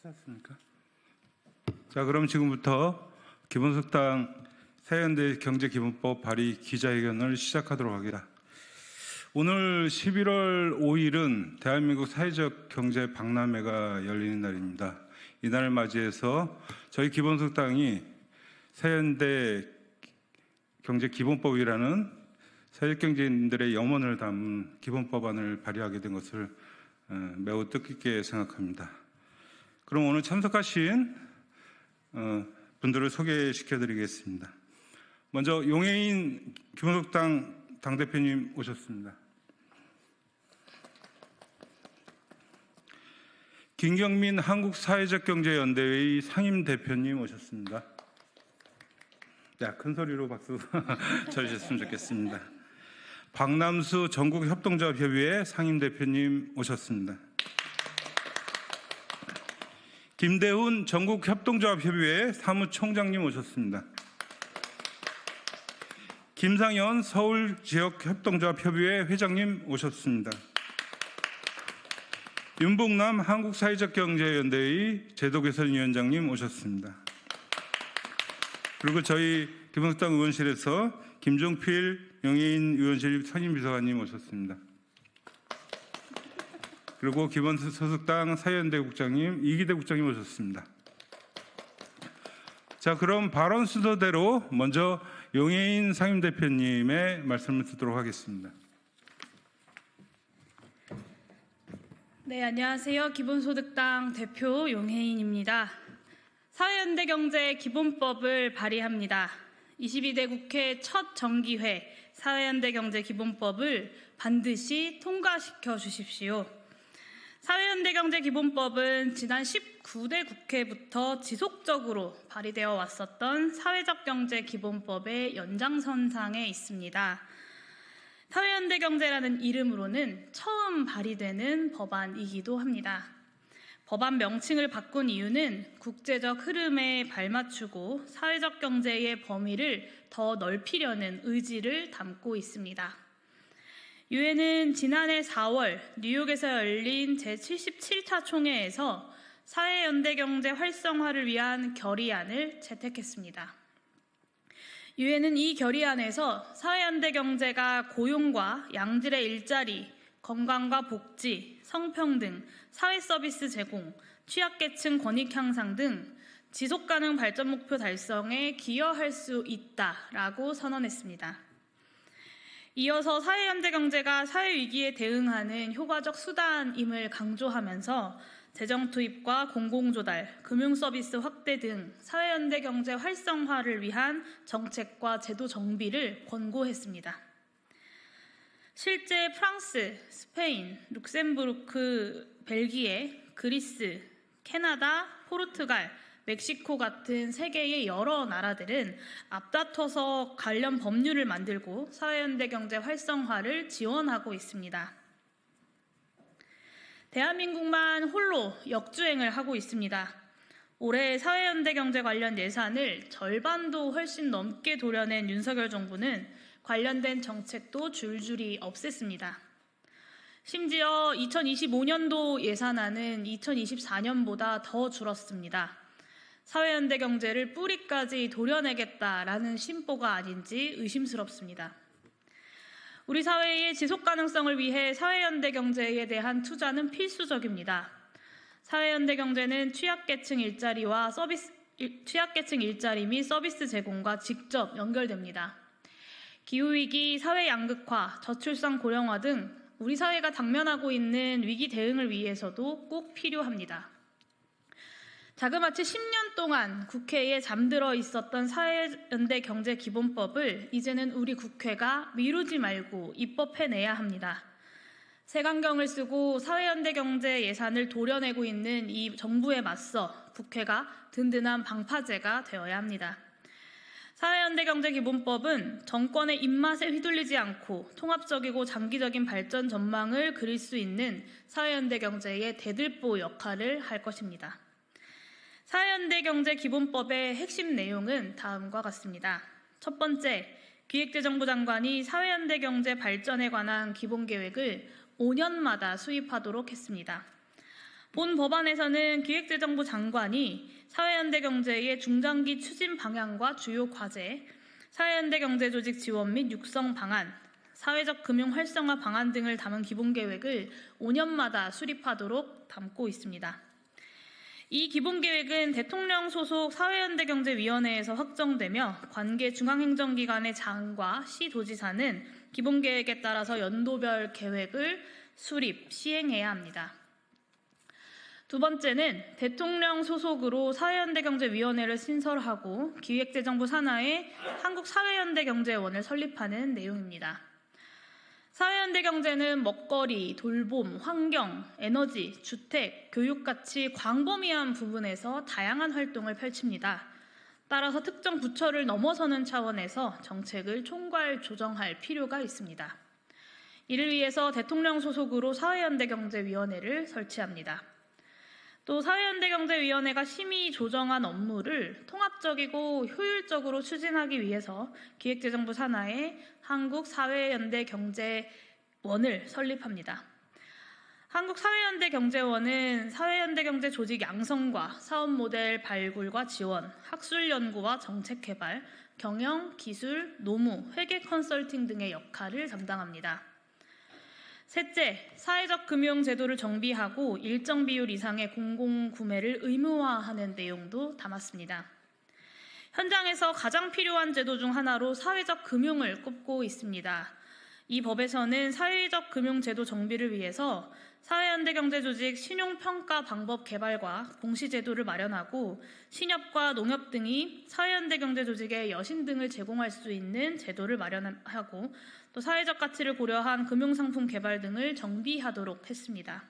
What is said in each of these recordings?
하셨습니까? 자, 그럼 지금부터 기본소득당 사회연대 경제기본법 발의 기자회견을 시작하도록 하겠습니다. 오늘 11월 5일은 대한민국 사회적 경제 박람회가 열리는 날입니다. 이날을 맞이해서 저희 기본소득당이 사회연대 경제기본법이라는 사회적 경제인들의 염원을 담은 기본법안을 발의하게 된 것을 매우 뜻깊게 생각합니다. 그럼 오늘 참석하신 분들을 소개시켜 드리겠습니다. 먼저 용해인 기본소득당 당대표님 오셨습니다. 김경민 한국사회적경제연대회 상임대표님 오셨습니다. 자, 큰 소리로 박수 쳐주셨으면 좋겠습니다. 박남수 전국협동조합협의회 상임대표님 오셨습니다. 김대훈 전국협동조합협의회 사무총장님 오셨습니다. 김상현 서울지역협동조합협의회 회장님 오셨습니다. 윤봉남 한국사회적경제연대회 제도개선위원장님 오셨습니다. 그리고 저희 기본소득당 의원실에서 김종필 용해인 의원실 선임비서관님 오셨습니다. 그리고 기본소득당 사회연대 국장님 이기대 국장님 오셨습니다. 자, 그럼 발언 순서대로 먼저 용해인 상임대표님의 말씀을 듣도록 하겠습니다. 네, 안녕하세요. 기본소득당 대표 용해인입니다. 사회연대 경제 기본법을 발의합니다. 22대 국회 첫 정기회 사회연대 경제 기본법을 반드시 통과시켜 주십시오. 사회연대 경제 기본법은 지난 19대 국회부터 지속적으로 발의되어 왔었던 사회적 경제 기본법의 연장선상에 있습니다. 사회연대 경제라는 이름으로는 처음 발의되는 법안이기도 합니다. 법안 명칭을 바꾼 이유는 국제적 흐름에 발맞추고 사회적 경제의 범위를 더 넓히려는 의지를 담고 있습니다. 유엔은 지난해 4월 뉴욕에서 열린 제77차 총회에서 사회연대 경제 활성화를 위한 결의안을 채택했습니다. 유엔은 이 결의안에서 사회연대 경제가 고용과 양질의 일자리, 건강과 복지, 성평등, 사회서비스 제공, 취약계층 권익 향상 등 지속가능 발전 목표 달성에 기여할 수 있다라고 선언했습니다. 이어서 사회연대 경제가 사회위기에 대응하는 효과적 수단임을 강조하면서 재정 투입과 공공조달, 금융서비스 확대 등 사회연대 경제 활성화를 위한 정책과 제도 정비를 권고했습니다. 실제 프랑스, 스페인, 룩셈부르크, 벨기에, 그리스, 캐나다, 포르투갈, 멕시코 같은 세계의 여러 나라들은 앞다퉈서 관련 법률을 만들고 사회연대 경제 활성화를 지원하고 있습니다. 대한민국만 홀로 역주행을 하고 있습니다. 올해 사회연대 경제 관련 예산을 절반도 훨씬 넘게 도려낸 윤석열 정부는 관련된 정책도 줄줄이 없앴습니다. 심지어 2025년도 예산안은 2024년보다 더 줄었습니다. 사회연대 경제를 뿌리까지 도려내겠다라는 심보가 아닌지 의심스럽습니다. 우리 사회의 지속 가능성을 위해 사회연대 경제에 대한 투자는 필수적입니다. 사회연대 경제는 취약계층 일자리 및 서비스 제공과 직접 연결됩니다. 기후위기, 사회 양극화, 저출산 고령화 등 우리 사회가 당면하고 있는 위기 대응을 위해서도 꼭 필요합니다. 자그마치 10년 동안 국회에 잠들어 있었던 사회연대 경제기본법을 이제는 우리 국회가 미루지 말고 입법해내야 합니다. 색안경을 쓰고 사회연대 경제 예산을 도려내고 있는 이 정부에 맞서 국회가 든든한 방파제가 되어야 합니다. 사회연대 경제기본법은 정권의 입맛에 휘둘리지 않고 통합적이고 장기적인 발전 전망을 그릴 수 있는 사회연대 경제의 대들보 역할을 할 것입니다. 사회연대 경제기본법의 핵심 내용은 다음과 같습니다. 첫 번째, 기획재정부 장관이 사회연대 경제 발전에 관한 기본계획을 5년마다 수립하도록 했습니다. 본 법안에서는 기획재정부 장관이 사회연대경제의 중장기 추진 방향과 주요 과제, 사회연대경제조직 지원 및 육성 방안, 사회적 금융 활성화 방안 등을 담은 기본계획을 5년마다 수립하도록 담고 있습니다. 이 기본계획은 대통령 소속 사회연대경제위원회에서 확정되며 관계 중앙행정기관의 장과 시도지사는 기본계획에 따라서 연도별 계획을 수립, 시행해야 합니다. 두 번째는 대통령 소속으로 사회연대경제위원회를 신설하고 기획재정부 산하에 한국사회연대경제원을 설립하는 내용입니다. 사회연대경제는 먹거리, 돌봄, 환경, 에너지, 주택, 교육같이 광범위한 부분에서 다양한 활동을 펼칩니다. 따라서 특정 부처를 넘어서는 차원에서 정책을 총괄 조정할 필요가 있습니다. 이를 위해서 대통령 소속으로 사회연대경제위원회를 설치합니다. 또 사회연대경제위원회가 심의 조정한 업무를 통합적이고 효율적으로 추진하기 위해서 기획재정부 산하에 한국사회연대경제원을 설립합니다. 한국사회연대경제원은 사회연대경제 조직 양성과 사업 모델 발굴과 지원, 학술 연구와 정책 개발, 경영, 기술, 노무, 회계 컨설팅 등의 역할을 담당합니다. 셋째, 사회적 금융 제도를 정비하고 일정 비율 이상의 공공구매를 의무화하는 내용도 담았습니다. 현장에서 가장 필요한 제도 중 하나로 사회적 금융을 꼽고 있습니다. 이 법에서는 사회적 금융 제도 정비를 위해서 사회연대경제조직 신용평가 방법 개발과 공시제도를 마련하고 신협과 농협 등이 사회연대경제조직에 여신 등을 제공할 수 있는 제도를 마련하고 또 사회적 가치를 고려한 금융상품 개발 등을 정비하도록 했습니다.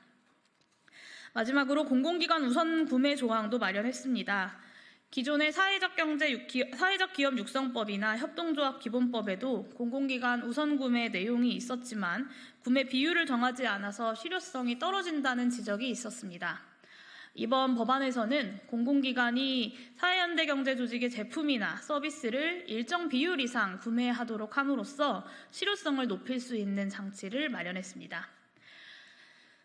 마지막으로 공공기관 우선 구매 조항도 마련했습니다. 기존의 사회적 기업 육성법이나 협동조합 기본법에도 공공기관 우선 구매 내용이 있었지만 구매 비율을 정하지 않아서 실효성이 떨어진다는 지적이 있었습니다. 이번 법안에서는 공공기관이 사회연대경제조직의 제품이나 서비스를 일정 비율 이상 구매하도록 함으로써 실효성을 높일 수 있는 장치를 마련했습니다.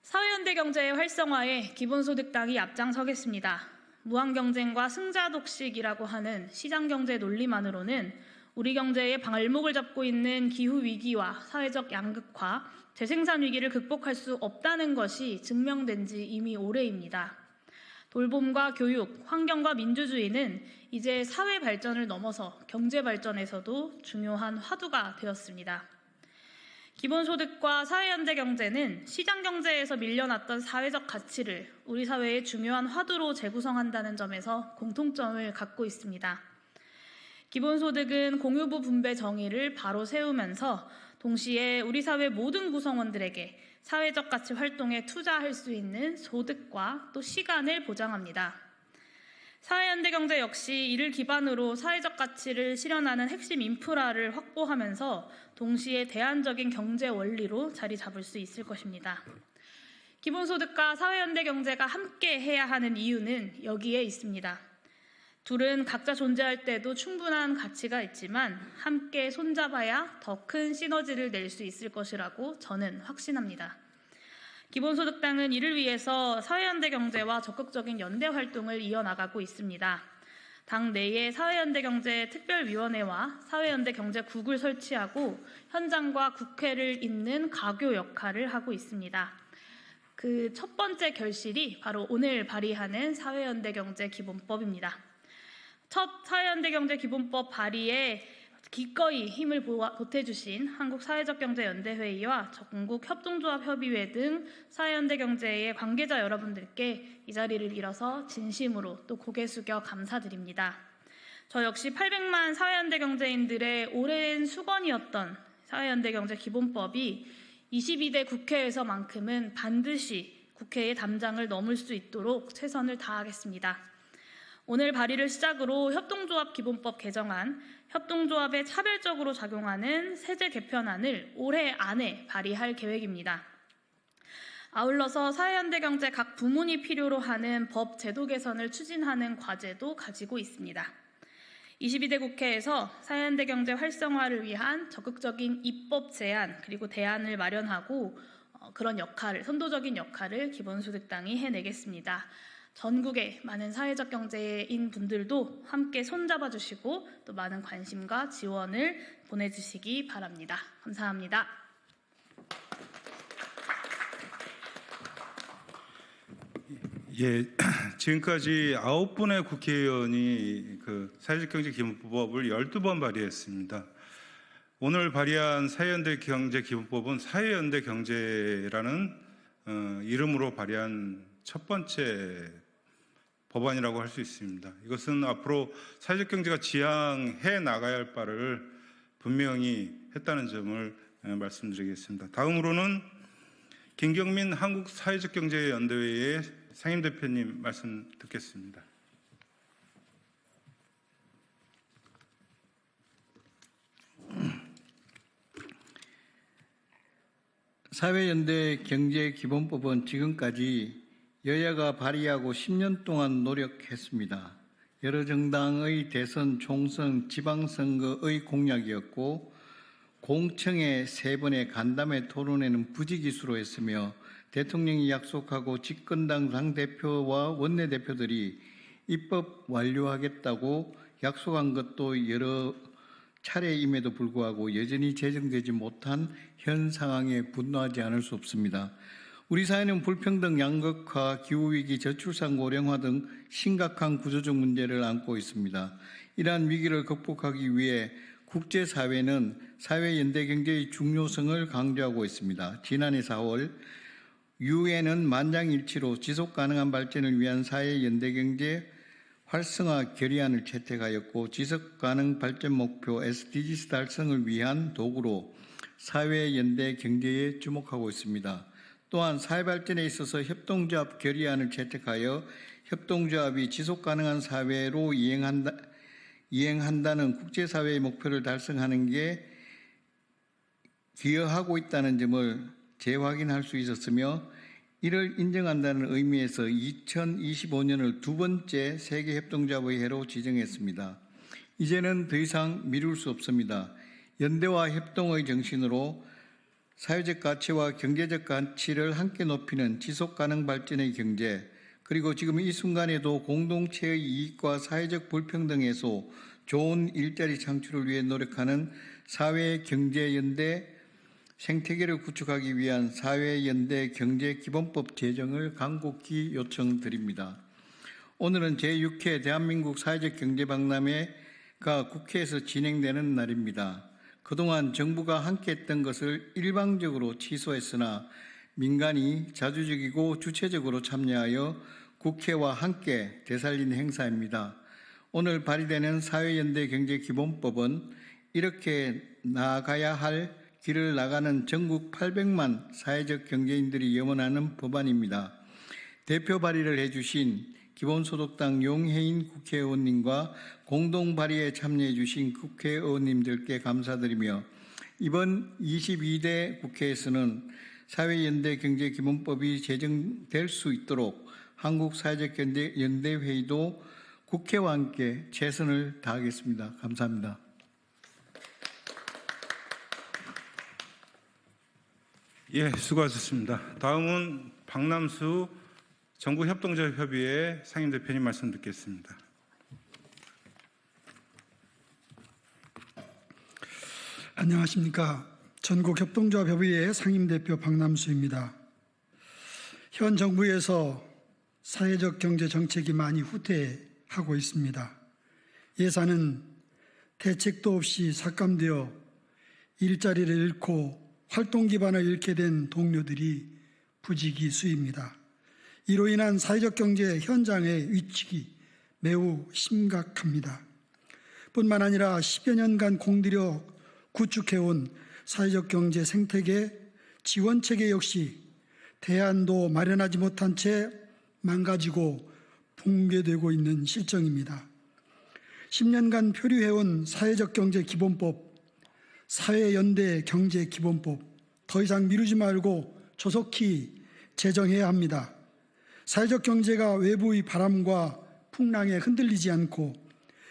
사회연대경제의 활성화에 기본소득당이 앞장서겠습니다. 무한경쟁과 승자독식이라고 하는 시장경제 논리만으로는 우리 경제의 발목을 잡고 있는 기후위기와 사회적 양극화, 재생산 위기를 극복할 수 없다는 것이 증명된 지 이미 오래입니다. 돌봄과 교육, 환경과 민주주의는 이제 사회 발전을 넘어서 경제 발전에서도 중요한 화두가 되었습니다. 기본소득과 사회연대경제는 시장경제에서 밀려났던 사회적 가치를 우리 사회의 중요한 화두로 재구성한다는 점에서 공통점을 갖고 있습니다. 기본소득은 공유부 분배 정의를 바로 세우면서 동시에 우리 사회 모든 구성원들에게 사회적 가치 활동에 투자할 수 있는 소득과 또 시간을 보장합니다. 사회연대경제 역시 이를 기반으로 사회적 가치를 실현하는 핵심 인프라를 확보하면서 동시에 대안적인 경제 원리로 자리 잡을 수 있을 것입니다. 기본소득과 사회연대경제가 함께 해야 하는 이유는 여기에 있습니다. 둘은 각자 존재할 때도 충분한 가치가 있지만 함께 손잡아야 더 큰 시너지를 낼 수 있을 것이라고 저는 확신합니다. 기본소득당은 이를 위해서 사회연대경제와 적극적인 연대 활동을 이어나가고 있습니다. 당 내에 사회연대경제 특별위원회와 사회연대경제국을 설치하고 현장과 국회를 잇는 가교 역할을 하고 있습니다. 그 첫 번째 결실이 바로 오늘 발의하는 사회연대경제 기본법입니다. 첫 사회연대경제 기본법 발의에 기꺼이 힘을 보태주신 한국사회적경제연대회의와 전국협동조합협의회 등 사회연대경제의 관계자 여러분들께 이 자리를 빌어서 진심으로 또 고개 숙여 감사드립니다. 저 역시 800만 사회연대경제인들의 오랜 수건이었던 사회연대경제 기본법이 22대 국회에서만큼은 반드시 국회의 담장을 넘을 수 있도록 최선을 다하겠습니다. 오늘 발의를 시작으로 협동조합 기본법 개정안, 협동조합에 차별적으로 작용하는 세제 개편안을 올해 안에 발의할 계획입니다. 아울러서 사회연대경제 각 부문이 필요로 하는 법 제도 개선을 추진하는 과제도 가지고 있습니다. 22대 국회에서 사회연대경제 활성화를 위한 적극적인 입법 제안 그리고 대안을 마련하고 그런 역할을, 선도적인 역할을 기본소득당이 해내겠습니다. 전국의 많은 사회적 경제인 분들도 함께 손잡아 주시고 또 많은 관심과 지원을 보내주시기 바랍니다. 감사합니다. 예, 지금까지 9분의 국회의원이 그 사회적경제기본법을 12번 발의했습니다. 오늘 발의한 사회연대경제기본법은 사회연대경제라는 이름으로 발의한 첫 번째 법안이라고 할 수 있습니다. 이것은 앞으로 사회적 경제가 지향해 나가야 할 바를 분명히 했다는 점을 말씀드리겠습니다. 다음으로는 김경민 한국사회적경제연대회의 상임대표님 말씀 듣겠습니다. 사회연대 경제기본법은 지금까지 여야가 발의하고 10년 동안 노력했습니다. 여러 정당의 대선, 총선, 지방선거의 공약이었고 공청회 3번의 간담회 토론회는 부지기수로 했으며 대통령이 약속하고 집권당 당대표와 원내대표들이 입법 완료하겠다고 약속한 것도 여러 차례임에도 불구하고 여전히 제정되지 못한 현 상황에 분노하지 않을 수 없습니다. 우리 사회는 불평등, 양극화, 기후위기, 저출산 고령화 등 심각한 구조적 문제를 안고 있습니다. 이러한 위기를 극복하기 위해 국제사회는 사회연대경제의 중요성을 강조하고 있습니다. 지난해 4월 유엔은 만장일치로 지속가능한 발전을 위한 사회연대경제 활성화 결의안을 채택하였고 지속가능 발전 목표 SDGs 달성을 위한 도구로 사회연대 경제에 주목하고 있습니다. 또한 사회발전에 있어서 협동조합 결의안을 채택하여 협동조합이 지속가능한 사회로 이행한다는 국제사회의 목표를 달성하는 게 기여하고 있다는 점을 재확인할 수 있었으며 이를 인정한다는 의미에서 2025년을 두 번째 세계협동조합의 해로 지정했습니다. 이제는 더 이상 미룰 수 없습니다. 연대와 협동의 정신으로 사회적 가치와 경제적 가치를 함께 높이는 지속가능 발전의 경제, 그리고 지금 이 순간에도 공동체의 이익과 사회적 불평등에서 좋은 일자리 창출을 위해 노력하는 사회경제연대 생태계를 구축하기 위한 사회연대 경제기본법 제정을 간곡히 요청드립니다. 오늘은 제6회 대한민국 사회적 경제박람회가 국회에서 진행되는 날입니다. 그동안 정부가 함께했던 것을 일방적으로 취소했으나 민간이 자주적이고 주체적으로 참여하여 국회와 함께 되살린 행사입니다. 오늘 발의되는 사회연대 경제기본법은 이렇게 나아가야 할 길을 나가는 전국 800만 사회적 경제인들이 염원하는 법안입니다. 대표 발의를 해주신 기본소득당 용혜인 국회의원님과 공동 발의에 참여해 주신 국회의원님들께 감사드리며 이번 22대 국회에서는 사회연대 경제기본법이 제정될 수 있도록 한국사회적연대회의도 국회와 함께 최선을 다하겠습니다. 감사합니다. 예, 수고하셨습니다. 다음은 박남수 전국협동조합협의회 상임대표님 말씀 듣겠습니다. 안녕하십니까. 전국협동조합협의회 상임대표 박남수입니다. 현 정부에서 사회적 경제 정책이 많이 후퇴하고 있습니다. 예산은 대책도 없이 삭감되어 일자리를 잃고 활동 기반을 잃게 된 동료들이 부지기수입니다. 이로 인한 사회적 경제 현장의 위축이 매우 심각합니다. 뿐만 아니라 10여 년간 공들여 구축해온 사회적 경제 생태계 지원체계 역시 대안도 마련하지 못한 채 망가지고 붕괴되고 있는 실정입니다. 10년간 표류해온 사회적 경제 기본법, 사회연대 경제 기본법 더 이상 미루지 말고 조속히 제정해야 합니다. 사회적 경제가 외부의 바람과 풍랑에 흔들리지 않고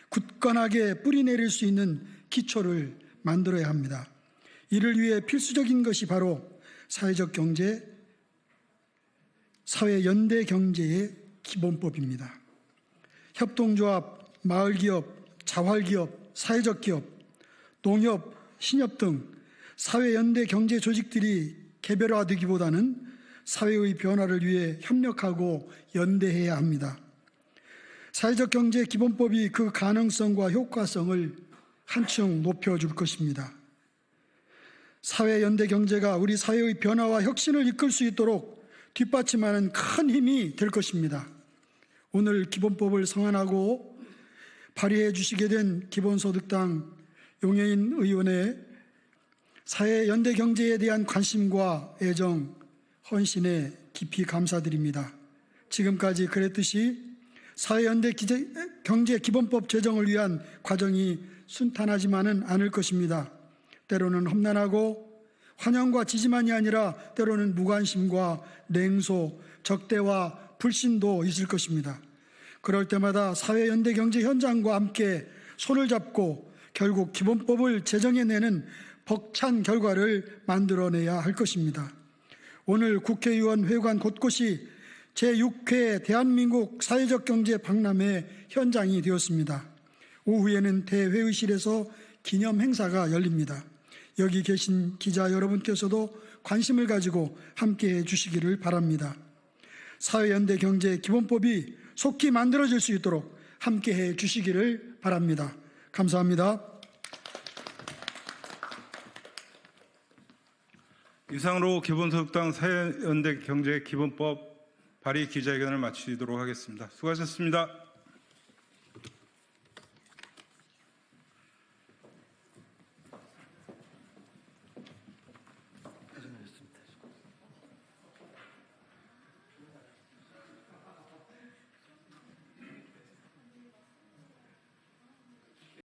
굳건하게 뿌리내릴 수 있는 기초를 만들어야 합니다. 이를 위해 필수적인 것이 바로 사회적 경제, 사회 연대 경제의 기본법입니다. 협동조합, 마을기업, 자활기업, 사회적 기업, 농협, 신협 등 사회 연대 경제 조직들이 개별화되기보다는 사회의 변화를 위해 협력하고 연대해야 합니다. 사회적 경제 기본법이 그 가능성과 효과성을 한층 높여줄 것입니다. 사회 연대 경제가 우리 사회의 변화와 혁신을 이끌 수 있도록 뒷받침하는 큰 힘이 될 것입니다. 오늘 기본법을 성안하고 발의해 주시게 된 기본소득당 용해인 의원의 사회 연대 경제에 대한 관심과 애정, 헌신에 깊이 감사드립니다. 지금까지 그랬듯이 사회 연대 경제 기본법 제정을 위한 과정이 순탄하지만은 않을 것입니다. 때로는 험난하고 환영과 지지만이 아니라 때로는 무관심과 냉소, 적대와 불신도 있을 것입니다. 그럴 때마다 사회 연대 경제 현장과 함께 손을 잡고 결국 기본법을 제정해내는 벅찬 결과를 만들어내야 할 것입니다. 오늘 국회의원 회관 곳곳이 제6회 대한민국 사회적 경제 박람회 현장이 되었습니다. 오후에는 대회의실에서 기념 행사가 열립니다. 여기 계신 기자 여러분께서도 관심을 가지고 함께해 주시기를 바랍니다. 사회연대 경제 기본법이 속히 만들어질 수 있도록 함께해 주시기를 바랍니다. 감사합니다. 이상으로 기본소득당 사회연대 경제 기본법 발의 기자회견을 마치도록 하겠습니다. 수고하셨습니다.